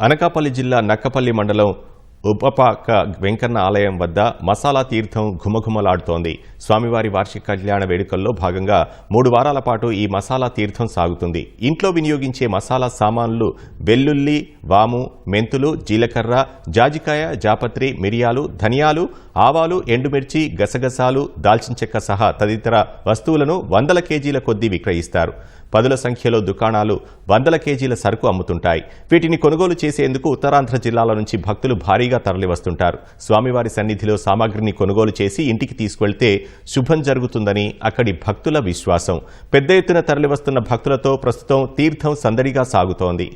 అనకాపల్లి జిల్లా నక్కపల్లి మండలం ఉపపాక వెంకన్న ఆలయం వద్ద మసాలా తీర్థం ఘుమఘుమలాడుతోంది. స్వామివారి వార్షిక కళ్యాణ వేడుకల్లో భాగంగా 3 వారాల పాటు ఈ మసాలా తీర్థం సాగుతుంది. ఇంట్లో వినియోగించే మసాలా సామాన్లు వెల్లుల్లి, వాము, మెంతులు, జీలకర్ర, జాజికాయ, జాపత్రి, మిరియాలు, ధనియాలు, ఆవాలు, ఎండుమిర్చి, గసగసాలు, దాల్చిన చెక్క సహా తదితర వస్తువులను వందల కేజీల కొద్దీ విక్రయిస్తారు. పదుల సంఖ్యలో దుకాణాలు వందల కేజీల సరుకు అమ్ముతుంటాయి. వీటిని కొనుగోలు చేసేందుకు ఉత్తరాంధ్ర జిల్లాల నుంచి భక్తులు భారీగా తరలివస్తుంటారు. స్వామివారి సన్నిధిలో సామాగ్రిని కొనుగోలు చేసి ఇంటికి తీసుకెళ్తే శుభం జరుగుతుందని అక్కడి భక్తుల విశ్వాసం. పెద్ద ఎత్తున తరలివస్తున్న భక్తులతో ప్రస్తుతం తీర్థం సందడిగా సాగుతోంది.